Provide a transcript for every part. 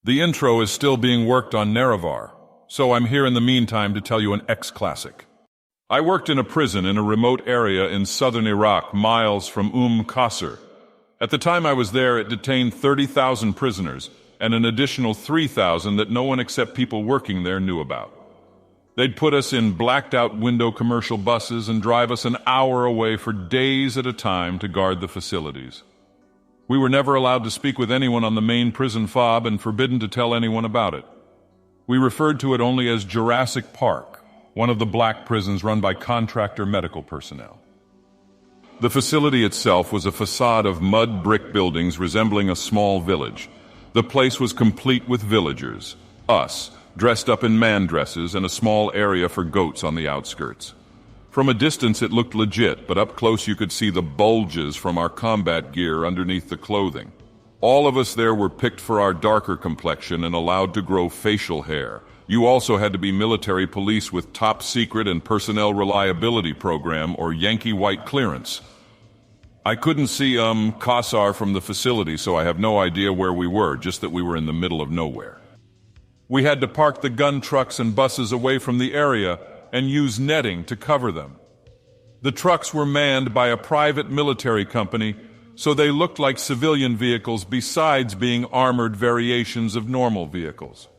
The intro is still being worked on Nerevar, so I'm here in the meantime to tell you an X-classic. I worked in a prison in a remote area in southern Iraq, miles from Qasr. At the time I was there, it detained 30,000 prisoners, and an additional 3,000 that no one except people working there knew about. They'd put us in blacked-out window commercial buses and drive us an hour away for days at a time to guard the facilities. We were never allowed to speak with anyone on the main prison fob and forbidden to tell anyone about it. We referred to it only as Jurassic Park, one of the black prisons run by contractor medical personnel. The facility itself was a facade of mud brick buildings resembling a small village. The place was complete with villagers, us, dressed up in man dresses, and a small area for goats on the outskirts. From a distance it looked legit, but up close you could see the bulges from our combat gear underneath the clothing. All of us there were picked for our darker complexion and allowed to grow facial hair. You also had to be military police with top secret and personnel reliability program or Yankee white clearance. I couldn't see Qasr from the facility, so I have no idea where we were, just that we were in the middle of nowhere. We had to park the gun trucks and buses away from the area and use netting to cover them. The trucks were manned by a private military company, so they looked like civilian vehicles besides being armored variations of normal vehicles.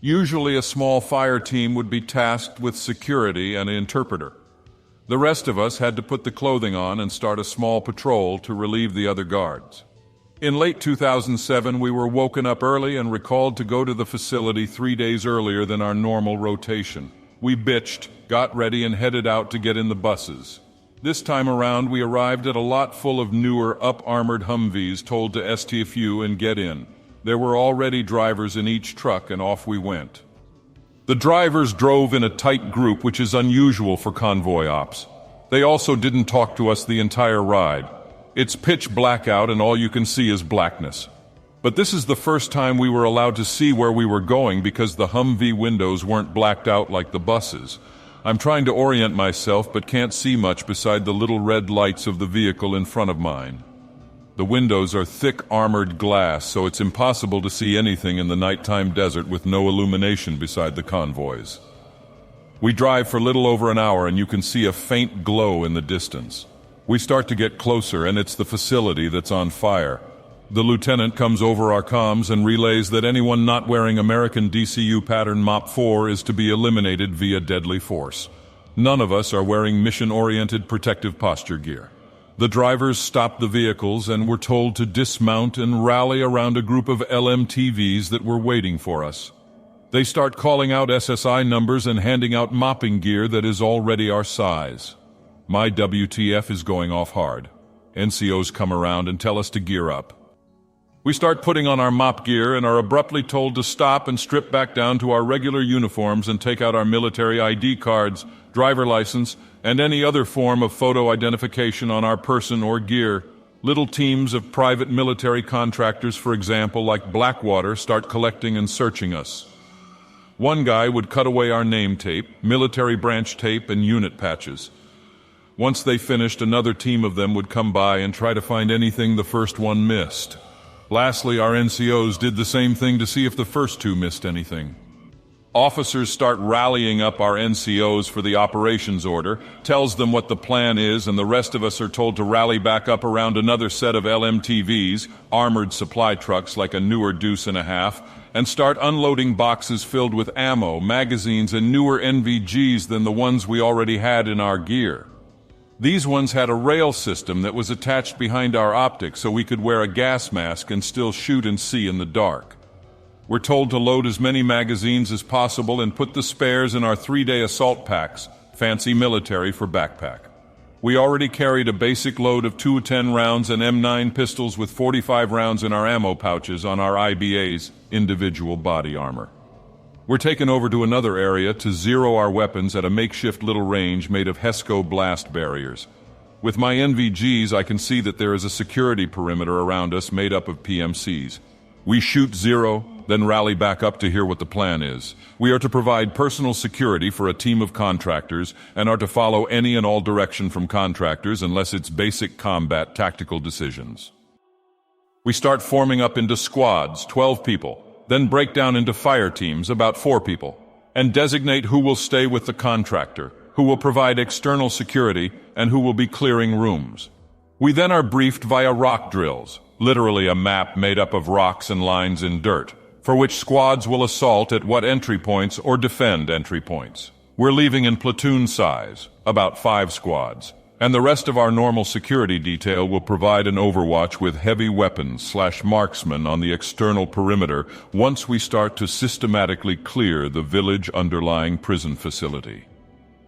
Usually a small fire team would be tasked with security and an interpreter. The rest of us had to put the clothing on and start a small patrol to relieve the other guards. In late 2007, we were woken up early and recalled to go to the facility 3 days earlier than our normal rotation. We bitched, got ready, and headed out to get in the buses. This time around, we arrived at a lot full of newer, up-armored Humvees told to STFU and get in. There were already drivers in each truck, and off we went. The drivers drove in a tight group, which is unusual for convoy ops. They also didn't talk to us the entire ride. It's pitch black out, and all you can see is blackness. But this is the first time we were allowed to see where we were going because the Humvee windows weren't blacked out like the buses. I'm trying to orient myself but can't see much beside the little red lights of the vehicle in front of mine. The windows are thick armored glass, so it's impossible to see anything in the nighttime desert with no illumination beside the convoys. We drive for little over an hour and you can see a faint glow in the distance. We start to get closer and it's the facility that's on fire. The lieutenant comes over our comms and relays that anyone not wearing American DCU pattern MOP 4 is to be eliminated via deadly force. None of us are wearing mission-oriented protective posture gear. The drivers stopped the vehicles and were told to dismount and rally around a group of LMTVs that were waiting for us. They start calling out SSI numbers and handing out mopping gear that is already our size. My WTF is going off hard. NCOs come around and tell us to gear up. We start putting on our mop gear and are abruptly told to stop and strip back down to our regular uniforms and take out our military ID cards, driver license, and any other form of photo identification on our person or gear. Little teams of private military contractors, for example, like Blackwater, start collecting and searching us. One guy would cut away our name tape, military branch tape, and unit patches. Once they finished, another team of them would come by and try to find anything the first one missed. Lastly, our NCOs did the same thing to see if the first two missed anything. Officers start rallying up our NCOs for the operations order, tells them what the plan is, and the rest of us are told to rally back up around another set of LMTVs, armored supply trucks like a newer Deuce and a half, and start unloading boxes filled with ammo, magazines, and newer NVGs than the ones we already had in our gear. These ones had a rail system that was attached behind our optics so we could wear a gas mask and still shoot and see in the dark. We're told to load as many magazines as possible and put the spares in our 3-day assault packs, fancy military for backpack. We already carried a basic load of 210 rounds and M9 pistols with 45 rounds in our ammo pouches on our IBAs, individual body armor. We're taken over to another area to zero our weapons at a makeshift little range made of HESCO blast barriers. With my NVGs, I can see that there is a security perimeter around us made up of PMCs. We shoot zero, then rally back up to hear what the plan is. We are to provide personal security for a team of contractors and are to follow any and all direction from contractors unless it's basic combat tactical decisions. We start forming up into squads, 12 people. Then break down into fire teams, about 4 people, and designate who will stay with the contractor, who will provide external security, and who will be clearing rooms. We then are briefed via rock drills, literally a map made up of rocks and lines in dirt, for which squads will assault at what entry points or defend entry points. We're leaving in platoon size, about 5 squads, and the rest of our normal security detail will provide an overwatch with heavy weapons/marksmen on the external perimeter once we start to systematically clear the village underlying prison facility.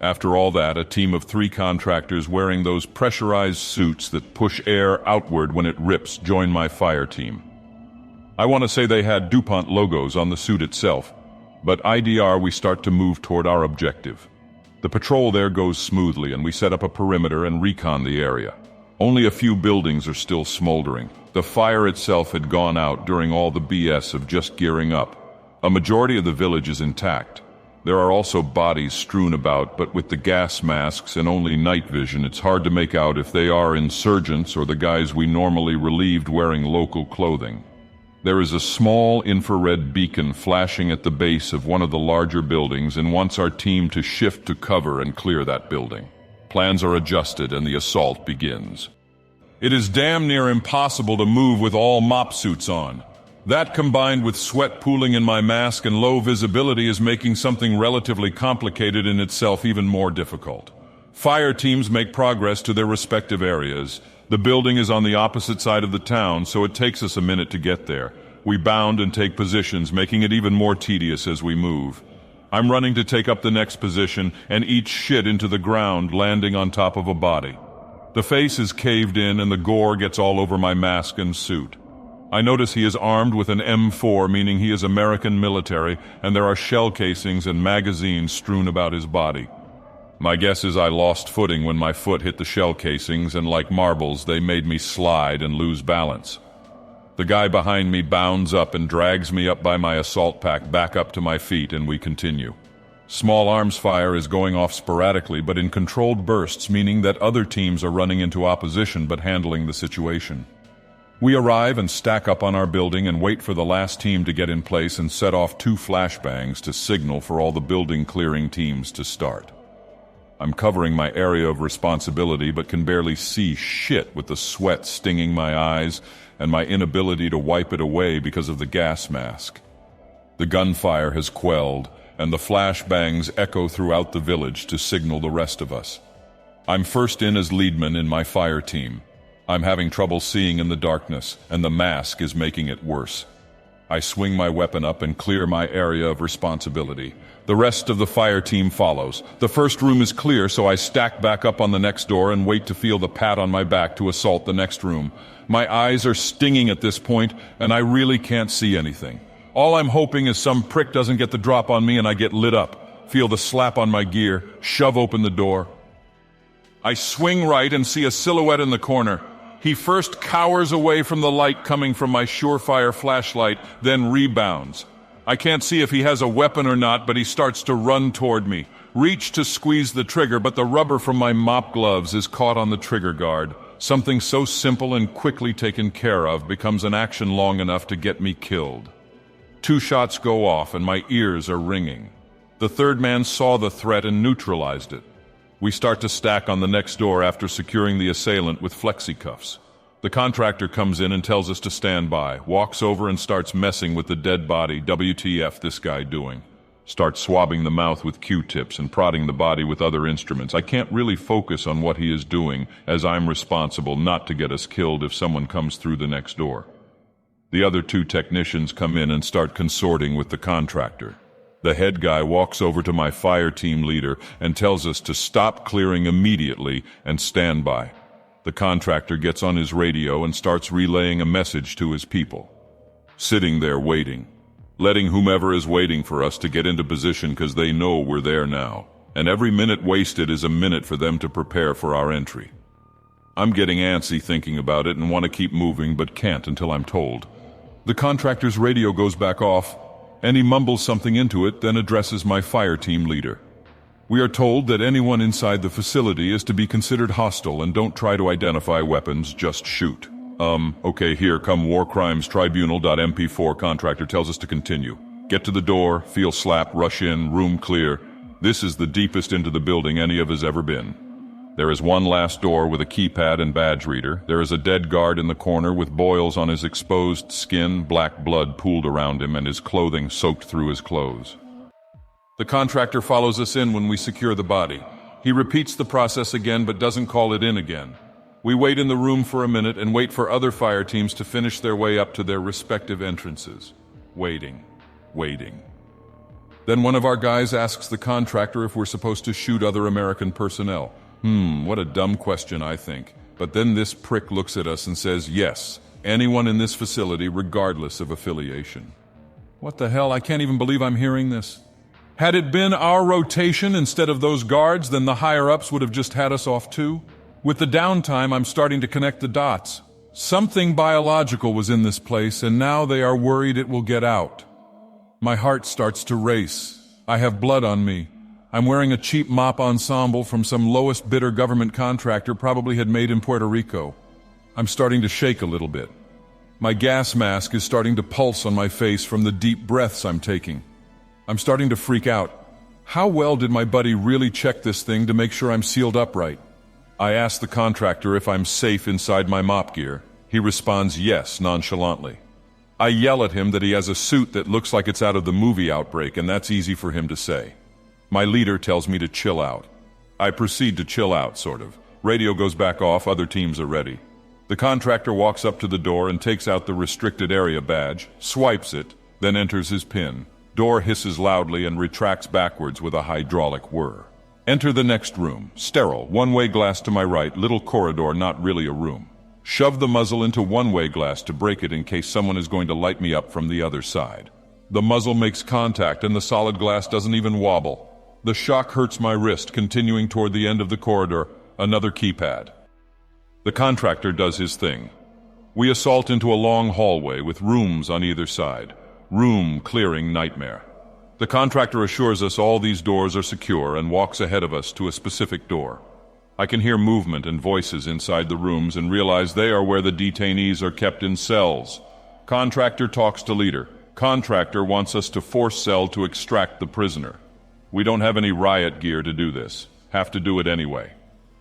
After all that, a team of 3 contractors wearing those pressurized suits that push air outward when it rips join my fire team. I want to say they had DuPont logos on the suit itself, but IDR we start to move toward our objective. The patrol there goes smoothly and we set up a perimeter and recon the area. Only a few buildings are still smoldering. The fire itself had gone out during all the BS of just gearing up. A majority of the village is intact. There are also bodies strewn about, but with the gas masks and only night vision, it's hard to make out if they are insurgents or the guys we normally relieved wearing local clothing. There is a small infrared beacon flashing at the base of one of the larger buildings and wants our team to shift to cover and clear that building. Plans are adjusted and the assault begins. It is damn near impossible to move with all mop suits on. That combined with sweat pooling in my mask and low visibility is making something relatively complicated in itself even more difficult. Fire teams make progress to their respective areas. The building is on the opposite side of the town, so it takes us a minute to get there. We bound and take positions, making it even more tedious as we move. I'm running to take up the next position and eat shit into the ground, landing on top of a body. The face is caved in and the gore gets all over my mask and suit. I notice he is armed with an M4, meaning he is American military, and there are shell casings and magazines strewn about his body. My guess is I lost footing when my foot hit the shell casings, and like marbles, they made me slide and lose balance. The guy behind me bounds up and drags me up by my assault pack back up to my feet, and we continue. Small arms fire is going off sporadically, but in controlled bursts, meaning that other teams are running into opposition but handling the situation. We arrive and stack up on our building and wait for the last team to get in place and set off 2 flashbangs to signal for all the building clearing teams to start. I'm covering my area of responsibility but can barely see shit with the sweat stinging my eyes and my inability to wipe it away because of the gas mask. The gunfire has quelled and the flashbangs echo throughout the village to signal the rest of us. I'm first in as leadman in my fire team. I'm having trouble seeing in the darkness and the mask is making it worse. I swing my weapon up and clear my area of responsibility. The rest of the fire team follows. The first room is clear, so I stack back up on the next door and wait to feel the pat on my back to assault the next room. My eyes are stinging at this point, and I really can't see anything. All I'm hoping is some prick doesn't get the drop on me and I get lit up. Feel the slap on my gear, shove open the door. I swing right and see a silhouette in the corner. He first cowers away from the light coming from my surefire flashlight, then rebounds. I can't see if he has a weapon or not, but he starts to run toward me. Reach to squeeze the trigger, but the rubber from my mop gloves is caught on the trigger guard. Something so simple and quickly taken care of becomes an action long enough to get me killed. 2 shots go off and my ears are ringing. The third man saw the threat and neutralized it. We start to stack on the next door after securing the assailant with flexi-cuffs. The contractor comes in and tells us to stand by, walks over and starts messing with the dead body. WTF this guy doing? Starts swabbing the mouth with Q-tips and prodding the body with other instruments. I can't really focus on what he is doing, as I'm responsible not to get us killed if someone comes through the next door. The other 2 technicians come in and start consorting with the contractor. The head guy walks over to my fire team leader and tells us to stop clearing immediately and stand by. The contractor gets on his radio and starts relaying a message to his people. Sitting there waiting, letting whomever is waiting for us to get into position because they know we're there now. And every minute wasted is a minute for them to prepare for our entry. I'm getting antsy thinking about it and want to keep moving but can't until I'm told. The contractor's radio goes back off, and he mumbles something into it, then addresses my fire team leader. We are told that anyone inside the facility is to be considered hostile and don't try to identify weapons, just shoot. Okay, here come War Crimes Tribunal.mp4. Contractor tells us to continue. Get to the door, feel slap, rush in, room clear. This is the deepest into the building any of us ever been. There is one last door with a keypad and badge reader. There is a dead guard in the corner with boils on his exposed skin, black blood pooled around him, and his clothing soaked through his clothes. The contractor follows us in when we secure the body. He repeats the process again but doesn't call it in again. We wait in the room for a minute and wait for other fire teams to finish their way up to their respective entrances. Waiting. Then one of our guys asks the contractor if we're supposed to shoot other American personnel. What a dumb question, I think. But then this prick looks at us and says, yes, anyone in this facility regardless of affiliation. What the hell? I can't even believe I'm hearing this. Had it been our rotation instead of those guards, then the higher-ups would have just had us off too. With the downtime, I'm starting to connect the dots. Something biological was in this place, and now they are worried it will get out. My heart starts to race. I have blood on me. I'm wearing a cheap mop ensemble from some lowest bidder government contractor probably had made in Puerto Rico. I'm starting to shake a little bit. My gas mask is starting to pulse on my face from the deep breaths I'm taking. I'm starting to freak out. How well did my buddy really check this thing to make sure I'm sealed up right? I ask the contractor if I'm safe inside my mop gear. He responds yes, nonchalantly. I yell at him that he has a suit that looks like it's out of the movie Outbreak, and that's easy for him to say. My leader tells me to chill out. I proceed to chill out, sort of. Radio goes back off, other teams are ready. The contractor walks up to the door and takes out the restricted area badge, swipes it, then enters his PIN. Door hisses loudly and retracts backwards with a hydraulic whir. Enter the next room. Sterile, one-way glass to my right, little corridor, not really a room. Shove the muzzle into one-way glass to break it in case someone is going to light me up from the other side. The muzzle makes contact and the solid glass doesn't even wobble. The shock hurts my wrist, continuing toward the end of the corridor, another keypad. The contractor does his thing. We assault into a long hallway with rooms on either side. Room clearing nightmare. The contractor assures us all these doors are secure and walks ahead of us to a specific door. I can hear movement and voices inside the rooms and realize they are where the detainees are kept in cells. Contractor talks to leader. Contractor wants us to force cell to extract the prisoner. We don't have any riot gear to do this. Have to do it anyway.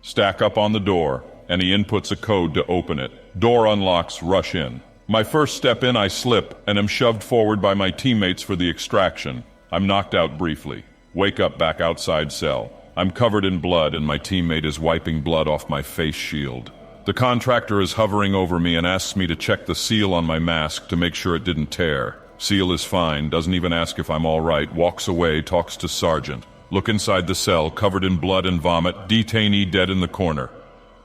Stack up on the door, and he inputs a code to open it. Door unlocks, rush in. My first step in, I slip, and am shoved forward by my teammates for the extraction. I'm knocked out briefly. Wake up back outside cell. I'm covered in blood, and my teammate is wiping blood off my face shield. The contractor is hovering over me and asks me to check the seal on my mask to make sure it didn't tear. Seal is fine, doesn't even ask if I'm all right, walks away, talks to Sergeant. Look inside the cell, covered in blood and vomit, detainee dead in the corner.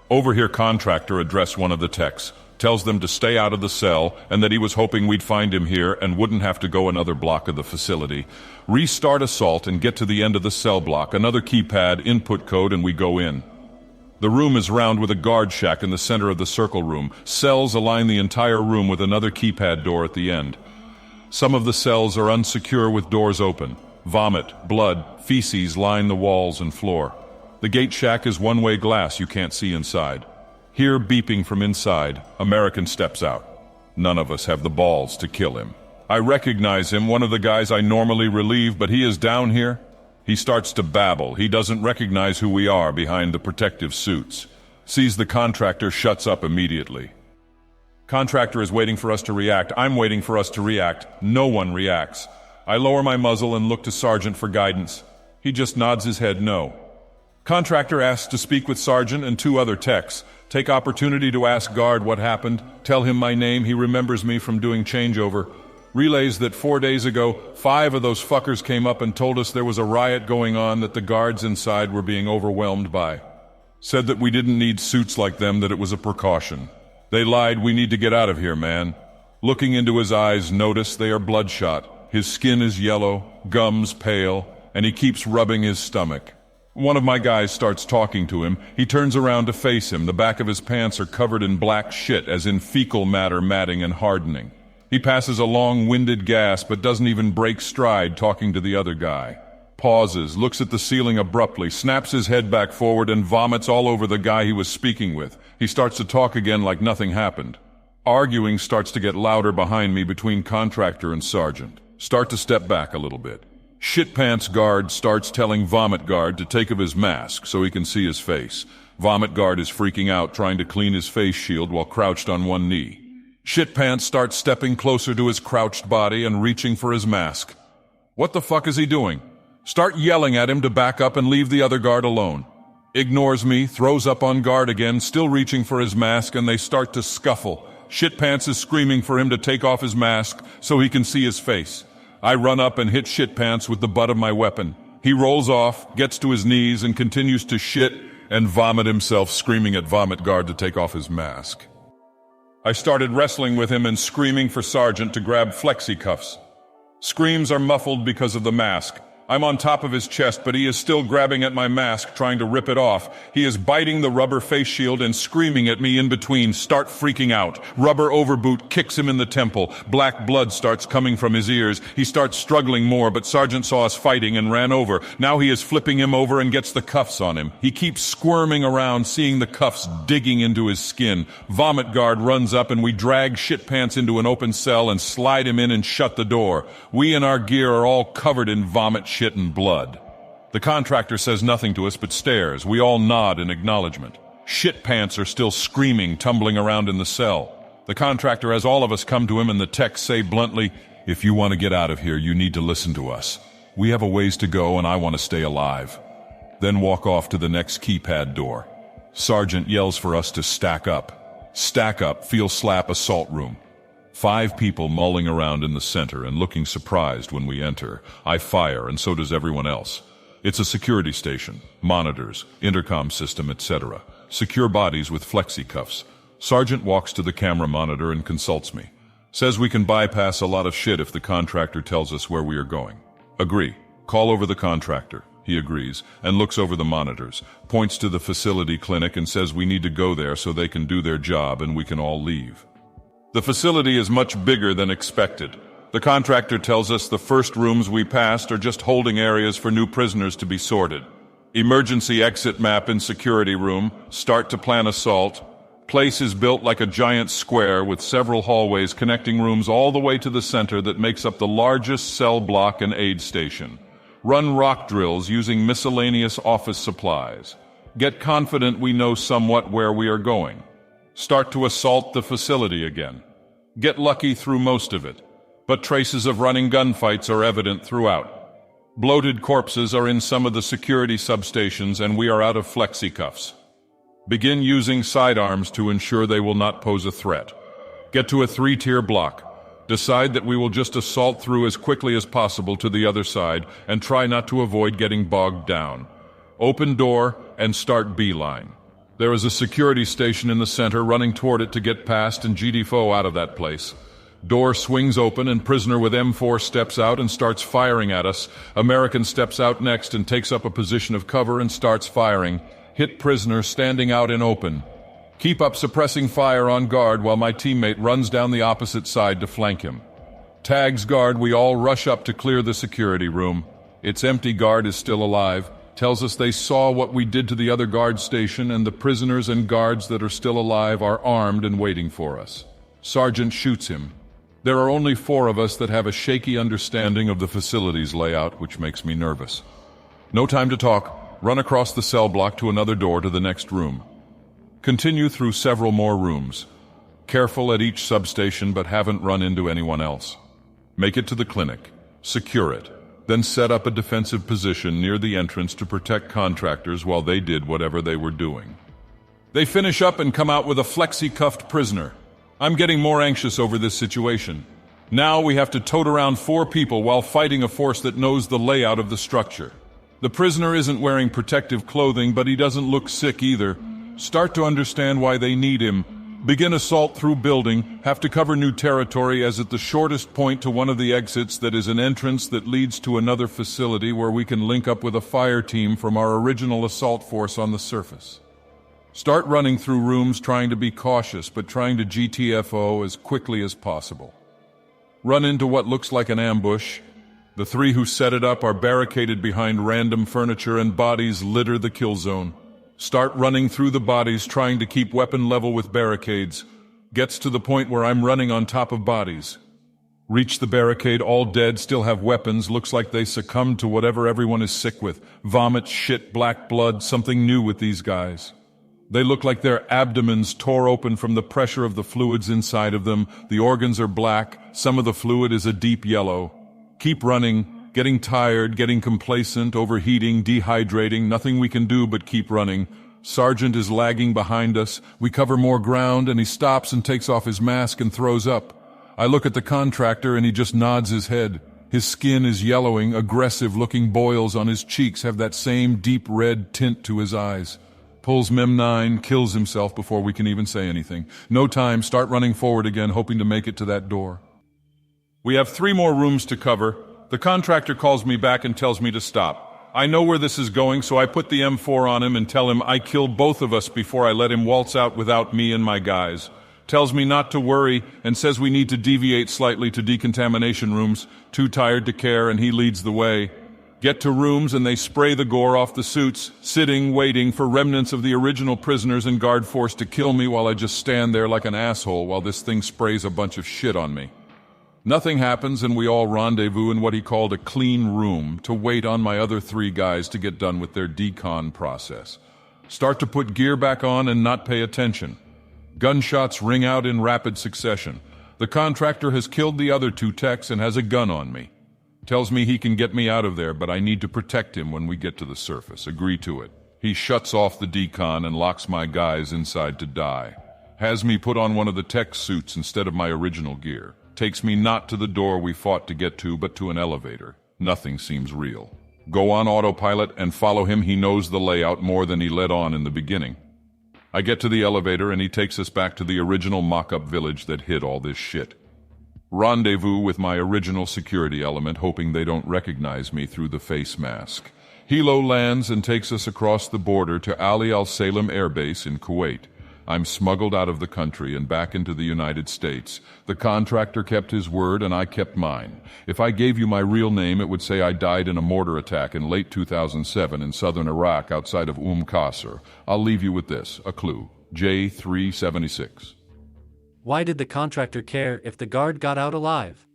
Overhear contractor address one of the techs, tells them to stay out of the cell and that he was hoping we'd find him here and wouldn't have to go another block of the facility. Restart assault and get to the end of the cell block, another keypad, input code, and we go in. The room is round with a guard shack in the center of the circle room. Cells align the entire room with another keypad door at the end. Some of the cells are unsecure with doors open. Vomit, blood, feces line the walls and floor. The gate shack is one-way glass, you can't see inside. Hear beeping from inside. American steps out. None of us have the balls to kill him. I recognize him, one of the guys I normally relieve, but he is down here. He starts to babble. He doesn't recognize who we are behind the protective suits. Sees the contractor, shuts up immediately. Contractor is waiting for us to react. I'm waiting for us to react. No one reacts. I lower my muzzle and look to Sergeant for guidance. He just nods his head no. Contractor asks to speak with Sergeant and two other techs. Take opportunity to ask guard what happened. Tell him my name. He remembers me from doing changeover. Relays that 4 days ago, 5 of those fuckers came up and told us there was a riot going on that the guards inside were being overwhelmed by. Said that we didn't need suits like them, that it was a precaution. They lied. We need to get out of here, man. Looking into his eyes, notice they are bloodshot. His skin is yellow, gums pale, and he keeps rubbing his stomach. One of my guys starts talking to him. He turns around to face him. The back of his pants are covered in black shit, as in fecal matter matting and hardening. He passes a long-winded gasp, but doesn't even break stride talking to the other guy. Pauses, looks at the ceiling abruptly, snaps his head back forward and vomits all over the guy he was speaking with. He starts to talk again like nothing happened. Arguing starts to get louder behind me between contractor and sergeant. Start to step back a little bit. Shitpants guard starts telling vomit guard to take off his mask so he can see his face. Vomit guard is freaking out, trying to clean his face shield while crouched on one knee. Shitpants starts stepping closer to his crouched body and reaching for his mask. What the fuck is he doing? Start yelling at him to back up and leave the other guard alone. Ignores me, throws up on guard again, still reaching for his mask, and they start to scuffle. Shitpants is screaming for him to take off his mask so he can see his face. I run up and hit Shitpants with the butt of my weapon. He rolls off, gets to his knees, and continues to shit and vomit himself, screaming at vomit guard to take off his mask. I started wrestling with him and screaming for sergeant to grab flexi cuffs. Screams are muffled because of the mask. I'm on top of his chest, but he is still grabbing at my mask, trying to rip it off. He is biting the rubber face shield and screaming at me in between. Start freaking out. Rubber overboot kicks him in the temple. Black blood starts coming from his ears. He starts struggling more, but Sergeant saw us fighting and ran over. Now he is flipping him over and gets the cuffs on him. He keeps squirming around, seeing the cuffs digging into his skin. Vomit guard runs up and we drag Shitpants into an open cell and slide him in and shut the door. We and our gear are all covered in vomit, shit, and blood. The contractor says nothing to us but stares. We all nod in acknowledgement. Shitpants are still screaming, tumbling around in the cell. The contractor has all of us come to him and the techs say bluntly, "If you want to get out of here, you need to listen to us. We have a ways to go and I want to stay alive." Then walk off to the next keypad door. Sergeant yells for us to stack up. Stack up, feel slap assault room. 5 people mulling around in the center and looking surprised when we enter. I fire, and so does everyone else. It's a security station, monitors, intercom system, etc. Secure bodies with flexi cuffs. Sergeant walks to the camera monitor and consults me. Says we can bypass a lot of shit if the contractor tells us where we are going. Agree. Call over the contractor. He agrees, and looks over the monitors, points to the facility clinic and says we need to go there so they can do their job and we can all leave. The facility is much bigger than expected. The contractor tells us the first rooms we passed are just holding areas for new prisoners to be sorted. Emergency exit map in security room, start to plan assault. Place is built like a giant square with several hallways connecting rooms all the way to the center that makes up the largest cell block and aid station. Run rock drills using miscellaneous office supplies. Get confident we know somewhat where we are going. Start to assault the facility again. Get lucky through most of it, but traces of running gunfights are evident throughout. Bloated corpses are in some of the security substations and we are out of flexi cuffs. Begin using sidearms to ensure they will not pose a threat. Get to a 3-tier block. Decide that we will just assault through as quickly as possible to the other side and try not to avoid getting bogged down. Open door and start beeline. There is a security station in the center, running toward it to get past and GD4 out of that place. Door swings open and prisoner with M4 steps out and starts firing at us. American steps out next and takes up a position of cover and starts firing. Hit prisoner standing out in open. Keep up suppressing fire on guard while my teammate runs down the opposite side to flank him. Tags guard, we all rush up to clear the security room. Its empty guard is still alive. Tells us they saw what we did to the other guard station and the prisoners and guards that are still alive are armed and waiting for us. Sergeant shoots him. There are only 4 of us that have a shaky understanding of the facility's layout, which makes me nervous. No time to talk. Run across the cell block to another door to the next room. Continue through several more rooms. Careful at each substation, but haven't run into anyone else. Make it to the clinic. Secure it. Then set up a defensive position near the entrance to protect contractors while they did whatever they were doing. They finish up and come out with a flexi-cuffed prisoner. I'm getting more anxious over this situation. Now we have to tote around 4 people while fighting a force that knows the layout of the structure. The prisoner isn't wearing protective clothing, but he doesn't look sick either. Start to understand why they need him. Begin assault through building, have to cover new territory as at the shortest point to one of the exits that is an entrance that leads to another facility where we can link up with a fire team from our original assault force on the surface. Start running through rooms trying to be cautious but trying to GTFO as quickly as possible. Run into what looks like an ambush. The 3 who set it up are barricaded behind random furniture and bodies litter the kill zone. Start running through the bodies, trying to keep weapon level with barricades. Gets to the point where I'm running on top of bodies. Reach the barricade, all dead, still have weapons, looks like they succumbed to whatever everyone is sick with. Vomit, shit, black blood, something new with these guys. They look like their abdomens tore open from the pressure of the fluids inside of them. The organs are black, some of the fluid is a deep yellow. Keep running, getting tired, getting complacent, overheating, dehydrating, nothing we can do but keep running. Sergeant is lagging behind us. We cover more ground and he stops and takes off his mask and throws up. I look at the contractor and he just nods his head. His skin is yellowing, aggressive-looking boils on his cheeks have that same deep red tint to his eyes. Pulls Mem-9, kills himself before we can even say anything. No time, start running forward again, hoping to make it to that door. We have 3 more rooms to cover. The contractor calls me back and tells me to stop. I know where this is going, so I put the M4 on him and tell him I killed both of us before I let him waltz out without me and my guys. Tells me not to worry and says we need to deviate slightly to decontamination rooms. Too tired to care and he leads the way. Get to rooms and they spray the gore off the suits, sitting, waiting for remnants of the original prisoners and guard force to kill me while I just stand there like an asshole while this thing sprays a bunch of shit on me. Nothing happens and we all rendezvous in what he called a clean room to wait on my other 3 guys to get done with their decon process. Start to put gear back on and not pay attention. Gunshots ring out in rapid succession. The contractor has killed the other 2 techs and has a gun on me. Tells me he can get me out of there, but I need to protect him when we get to the surface. Agree to it. He shuts off the decon and locks my guys inside to die. Has me put on one of the tech suits instead of my original gear. Takes me not to the door we fought to get to, but to an elevator. Nothing seems real. Go on autopilot and follow him. He knows the layout more than he let on in the beginning. I get to the elevator and he takes us back to the original mock-up village that hid all this shit. Rendezvous with my original security element, hoping they don't recognize me through the face mask. Helo lands and takes us across the border to Ali al-Salem Air Base in Kuwait. I'm smuggled out of the country and back into the United States. The contractor kept his word and I kept mine. If I gave you my real name, it would say I died in a mortar attack in late 2007 in southern Iraq outside of Qasr. I'll leave you with this, a clue. J376. Why did the contractor care if the guard got out alive?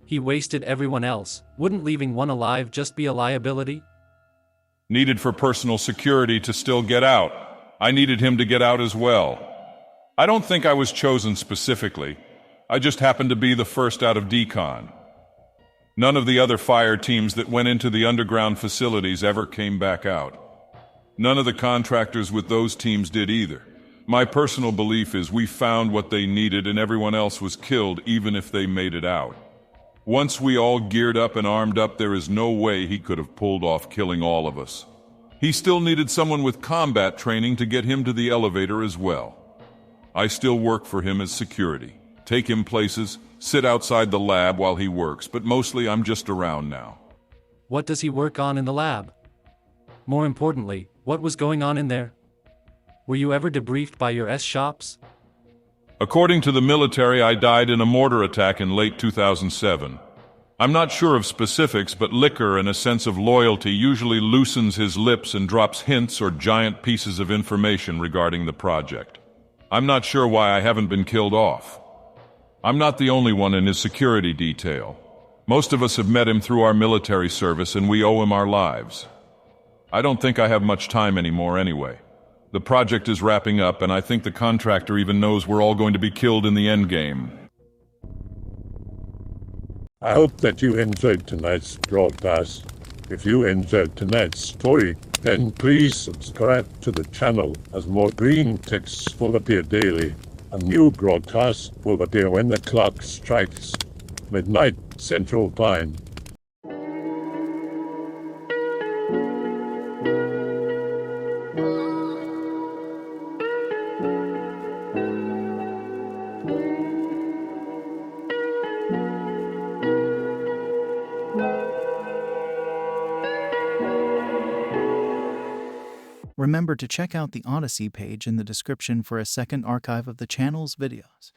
He wasted everyone else. Wouldn't leaving one alive just be a liability? Needed for personal security to still get out. I needed him to get out as well. I don't think I was chosen specifically. I just happened to be the first out of decon. None of the other fire teams that went into the underground facilities ever came back out. None of the contractors with those teams did either. My personal belief is we found what they needed and everyone else was killed even if they made it out. Once we all geared up and armed up, there is no way he could have pulled off killing all of us. He still needed someone with combat training to get him to the elevator as well. I still work for him as security, take him places, sit outside the lab while he works, but mostly I'm just around now. What does he work on in the lab? More importantly, what was going on in there? Were you ever debriefed by your S-shops? According to the military, I died in a mortar attack in late 2007. I'm not sure of specifics, but liquor and a sense of loyalty usually loosens his lips and drops hints or giant pieces of information regarding the project. I'm not sure why I haven't been killed off. I'm not the only one in his security detail. Most of us have met him through our military service and we owe him our lives. I don't think I have much time anymore anyway. The project is wrapping up and I think the contractor even knows we're all going to be killed in the endgame. I hope that you enjoyed tonight's broadcast. If you enjoyed tonight's story, then please subscribe to the channel as more green texts will appear daily. A new broadcast will appear when the clock strikes midnight Central Time. Remember to check out the Odyssey page in the description for a second archive of the channel's videos.